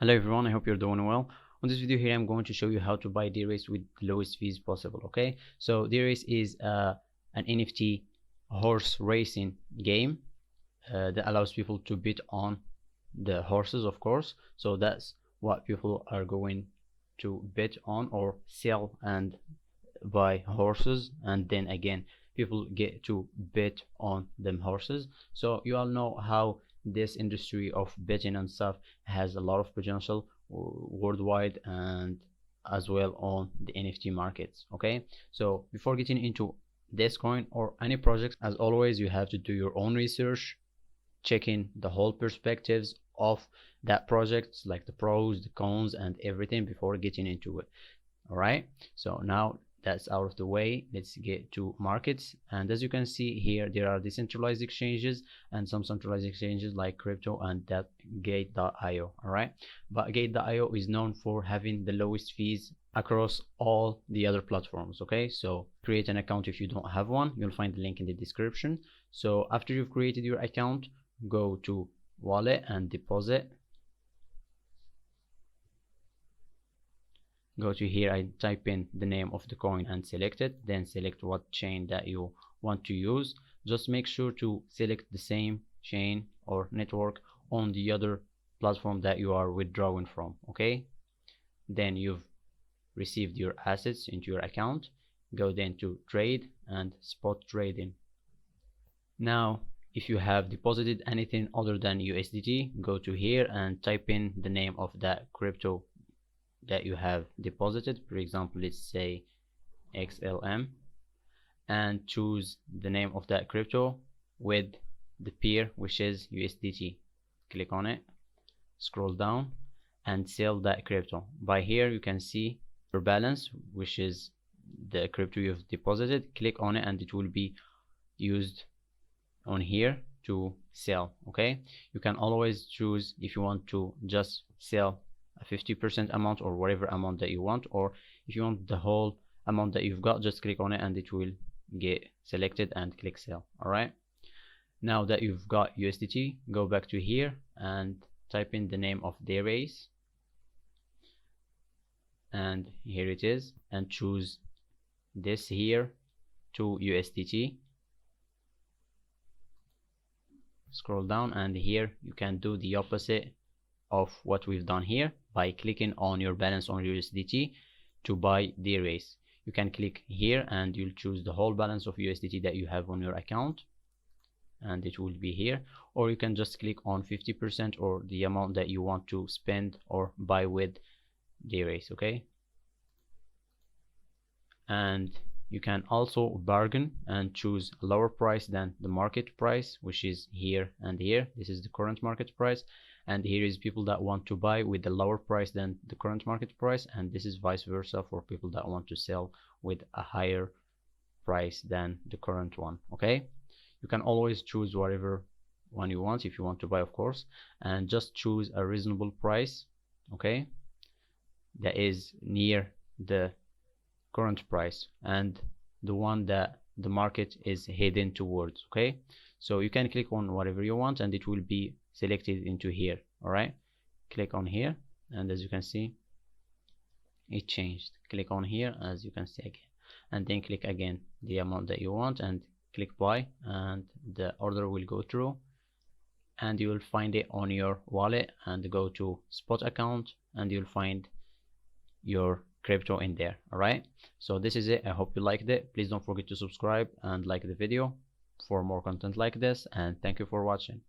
Hello everyone, I hope you're doing well. On this video here, I'm going to show you how to buy DeRace with the lowest fees possible. Okay, so DeRace is an NFT horse racing game that allows people to bid on the horses, of course. So that's what people are going to bid on or sell and buy horses, and then again people get to bid on them horses. So you all know how this industry of betting and stuff has a lot of potential worldwide and as well on the NFT markets. Okay, so before getting into this coin or any project, as always, you have to do your own research, checking the whole perspectives of that project, like the pros, the cons, and everything before getting into it. All right, so now that's out of the way, let's get to markets. And as you can see here, there are decentralized exchanges and some centralized exchanges like crypto and that gate.io. all right, but gate.io is known for having the lowest fees across all the other platforms. Okay, so create an account if you don't have one. You'll find the link in the description. So after you've created your account, go to wallet and deposit. Go to here, I type in the name of the coin and select it, then select what chain that you want to use. Just make sure to select the same chain or network on the other platform that you are withdrawing from. Okay, then you've received your assets into your account. Go then to trade and spot trading. Now if you have deposited anything other than USDT, go to here and type in the name of that crypto that you have deposited. For example, let's say XLM, and choose the name of that crypto with the pair, which is USDT. Click on it, scroll down and sell that crypto. By here you can see your balance, which is the crypto you've deposited. Click on it and it will be used on here to sell. Okay, you can always choose if you want to just sell a 50% amount or whatever amount that you want, or if you want the whole amount that you've got, just click on it and it will get selected and click sell. all right, now that you've got USDT, go back to here and type in the name of DeRace, and here it is, and choose this here to USDT. Scroll down and here you can do the opposite of what we've done here by clicking on your balance on USDT to buy DeRace. You can click here and you'll choose the whole balance of USDT that you have on your account and it will be here, or you can just click on 50% or the amount that you want to spend or buy with DeRace. Okay, and you can also bargain and choose a lower price than the market price, which is here and here. This is the current market price, and here is people that want to buy with a lower price than the current market price, and this is vice versa for people that want to sell with a higher price than the current one. Okay, you can always choose whatever one you want if you want to buy, of course, and just choose a reasonable price, okay, that is near the current price and the one that the market is heading towards. Okay, so you can click on whatever you want and it will be selected into here. all right, click on here and as you can see it changed. Click on here as you can see again, and then click again the amount that you want and click buy, and the order will go through and you will find it on your wallet, and go to spot account and you'll find your crypto in there. all right, so this is it. I hope you liked it. Please don't forget to subscribe and like the video for more content like this, and thank you for watching.